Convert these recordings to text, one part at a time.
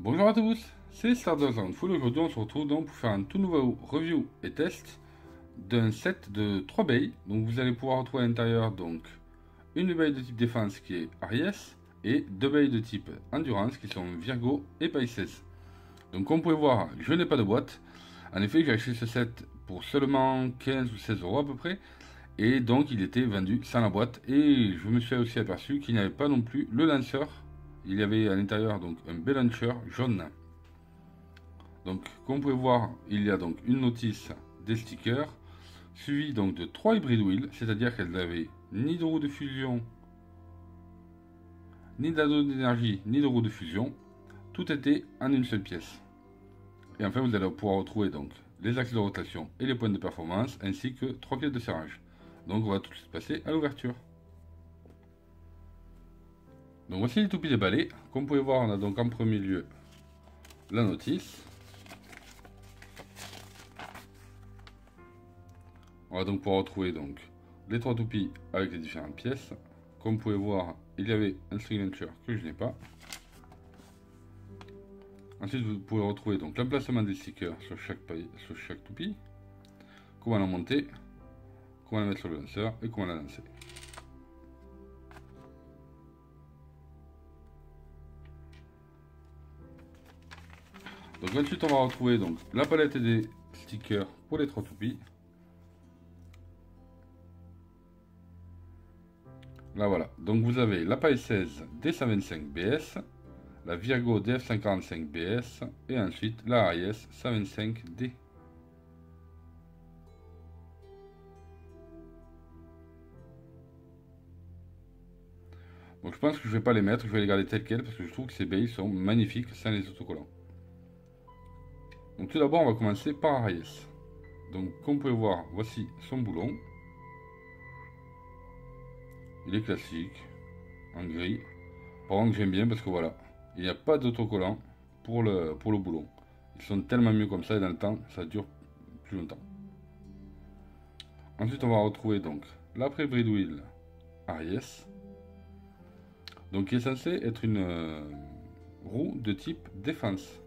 Bonjour à tous, c'est Stardust Full. Aujourd'hui on se retrouve donc pour faire un tout nouveau review et test d'un set de 3 baies. Donc vous allez pouvoir retrouver à l'intérieur donc une baie de type défense qui est Aries et deux baies de type endurance qui sont Virgo et Pisces. Donc comme vous pouvez voir, je n'ai pas de boîte. En effet, j'ai acheté ce set pour seulement 15 ou 16 euros à peu près. Et donc il était vendu sans la boîte. Et je me suis aussi aperçu qu'il n'y avait pas non plus le lanceur. Il y avait à l'intérieur donc un bel launcher jaune. Donc comme vous pouvez voir, il y a donc une notice des stickers, suivi donc de 3 hybrides wheels, c'est-à-dire qu'elles n'avaient ni de roue de fusion, ni d'anneau d'énergie, ni de roue de fusion. Tout était en une seule pièce. Et enfin vous allez pouvoir retrouver donc les axes de rotation et les points de performance, ainsi que 3 pièces de serrage. Donc on va tout de suite passer à l'ouverture. Donc voici les toupies déballées. Comme vous pouvez voir, on a donc en premier lieu la notice. On va donc pouvoir retrouver donc les 3 toupies avec les différentes pièces. Comme vous pouvez voir, il y avait un string launcher que je n'ai pas. Ensuite, vous pouvez retrouver donc l'emplacement des stickers sur chaque toupie, comment la monter, comment la mettre sur le lanceur et comment la lancer. Donc ensuite, on va retrouver donc la palette des stickers pour les 3 toupies. Là voilà, donc vous avez la Pisces D125BS, la Virgo DF145BS et ensuite la Aries 125D. Donc je pense que je vais pas les mettre, je vais les garder telles quelles parce que je trouve que ces baies sont magnifiques sans les autocollants. Donc tout d'abord on va commencer par Aries. Donc comme vous pouvez voir, voici son boulon. Il est classique, en gris. Par contre j'aime bien parce que voilà, il n'y a pas d'autocollant pour le boulon. Ils sont tellement mieux comme ça et dans le temps, ça dure plus longtemps. Ensuite on va retrouver donc l'après-bride wheel Aries. Donc qui est censé être une roue de type défense.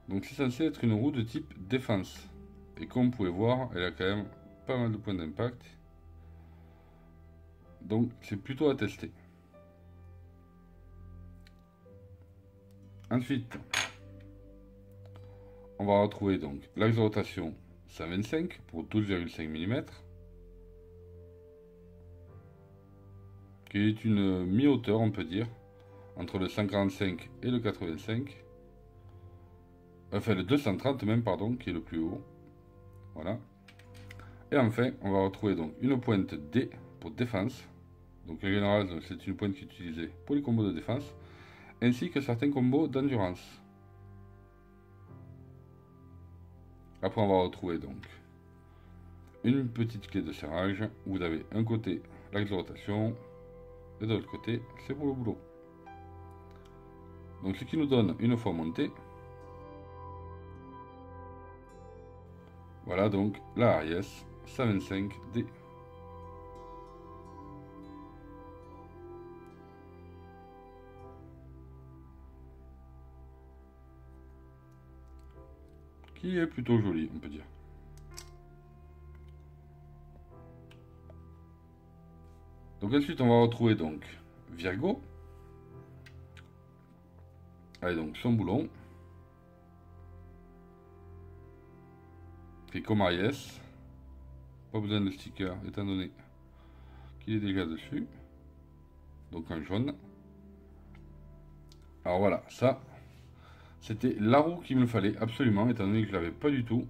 Donc c'est censé être une roue de type défense. Et comme vous pouvez voir, elle a quand même pas mal de points d'impact. Donc c'est plutôt à tester. Ensuite, on va retrouver donc l'axe de rotation 125 pour 12,5 mm. Qui est une mi-hauteur, on peut dire, entre le 145 et le 85. Enfin le 230 même, pardon, qui est le plus haut. Voilà. Et enfin, on va retrouver donc une pointe D pour défense. Donc en général, c'est une pointe qui est utilisée pour les combos de défense, ainsi que certains combos d'endurance. Après, on va retrouver donc une petite clé de serrage. Où vous avez un côté l'axe de rotation, et de l'autre côté, c'est pour le boulot. Donc ce qui nous donne une fois monté. Voilà donc la Aries 125D. Qui est plutôt jolie, on peut dire. Donc ensuite on va retrouver donc Virgo. Allez donc son boulon. Qui est comme Aries. Pas besoin de sticker étant donné qu'il est déjà dessus. Donc en jaune. Alors voilà, ça c'était la roue qu'il me fallait absolument, étant donné que je l'avais pas du tout.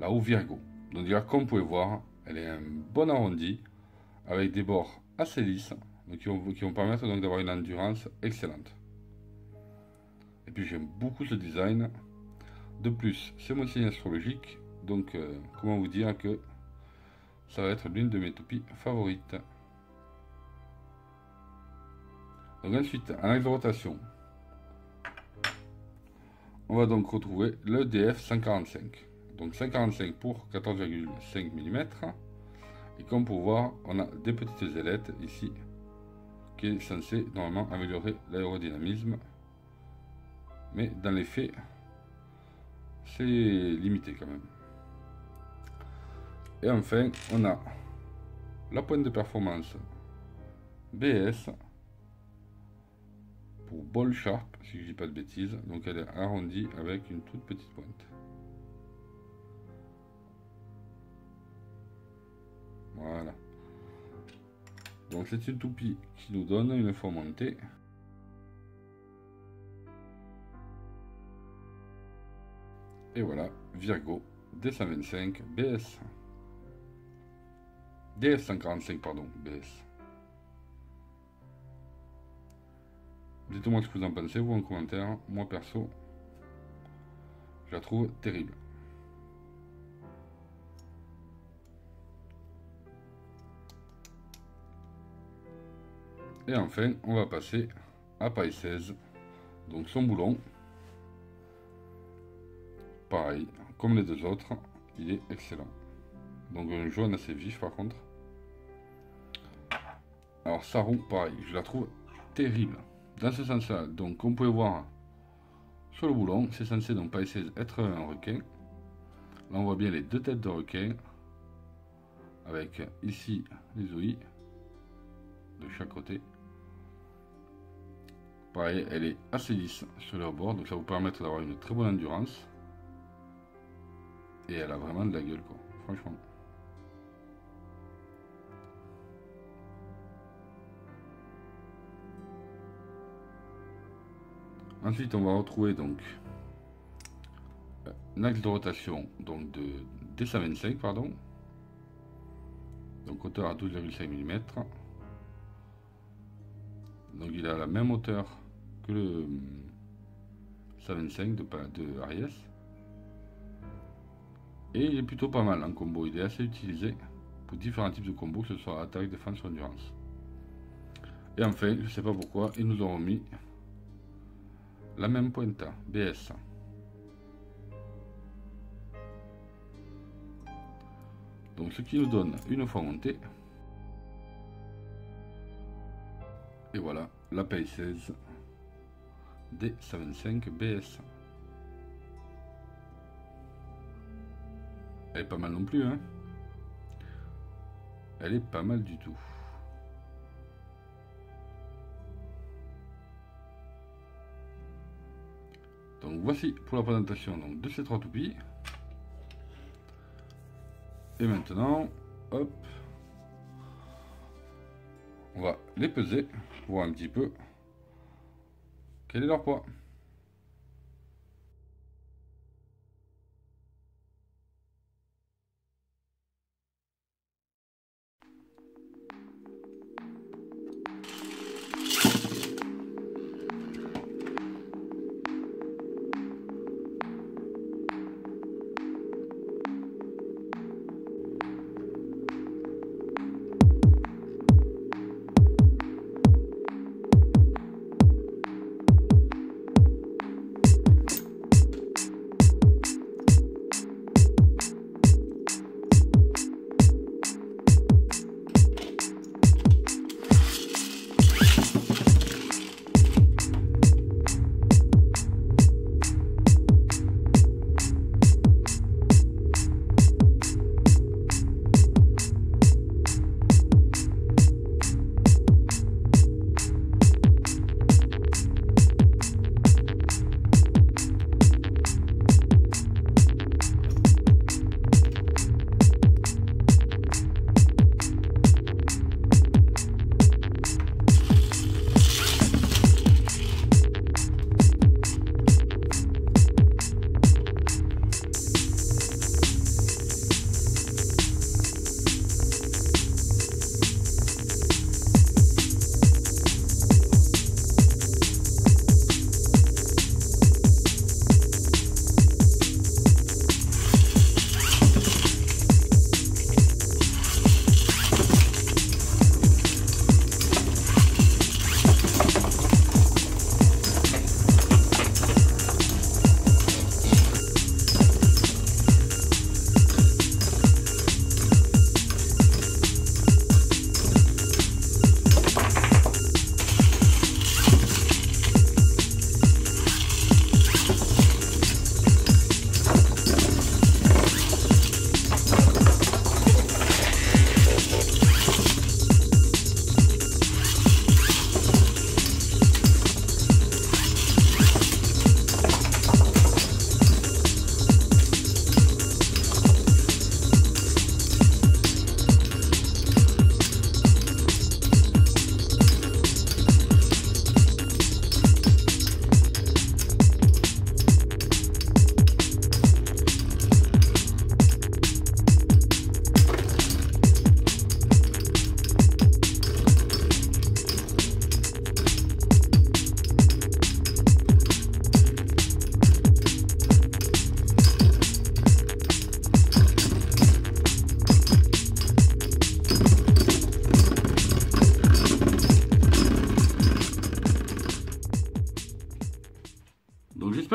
La roue Virgo. Donc déjà comme vous pouvez voir, elle est un bon arrondi avec des bords assez lisses, donc qui vont permettre donc d'avoir une endurance excellente. Et puis j'aime beaucoup ce design. De plus, c'est mon signe astrologique, donc comment vous dire que ça va être l'une de mes toupies favorites. Donc ensuite, en axe de rotation, on va donc retrouver le DF 145. Donc 145 pour 14,5 mm. Et comme pour voir, on a des petites ailettes ici qui est censé normalement améliorer l'aérodynamisme. Mais dans les faits, c'est limité quand même. Et enfin, on a la pointe de performance BS pour Ball Sharp, si je dis pas de bêtises. Donc elle est arrondie avec une toute petite pointe. Voilà. Donc c'est une toupie qui nous donne une fois montée. Et voilà, Virgo D125 BS. DS145 pardon, BS. Dites-moi ce que vous en pensez, vous en commentaire. Moi perso, je la trouve terrible. Et enfin, on va passer à paille 16. Donc son boulon, pareil, comme les deux autres, il est excellent. Donc un jaune assez vif par contre. Alors sa roue, pareil, je la trouve terrible. Dans ce sens-là, donc comme vous pouvez voir sur le boulon, c'est censé donc paille 16 être un requin. Là on voit bien les deux têtes de requin. Avec ici les ouïes de chaque côté. Pareil, elle est assez lisse sur leur bord, donc ça vous permettre d'avoir une très bonne endurance. Et elle a vraiment de la gueule, quoi, franchement. Ensuite, on va retrouver donc un axe de rotation donc de D125, pardon. Donc hauteur à 12,5 mm. Donc il a la même hauteur que le 125 de Aries. Et il est plutôt pas mal en combo, il est assez utilisé pour différents types de combos, que ce soit attaque, défense ou endurance. Et enfin, je sais pas pourquoi, ils nous ont remis la même pointe BS. Donc ce qui nous donne une fois monté. Et voilà, la paille 16 D125 BS. Elle est pas mal non plus, hein. Elle est pas mal du tout. Donc voici pour la présentation donc, de ces trois toupies. Et maintenant, hop, on va les peser pour voir un petit peu quel est leur poids.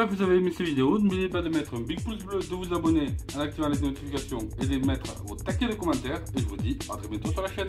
J'espère que vous avez aimé cette vidéo. N'oubliez pas de mettre un big pouce bleu, de vous abonner en activant les notifications et de mettre vos taquets de commentaires. Et je vous dis à très bientôt sur la chaîne.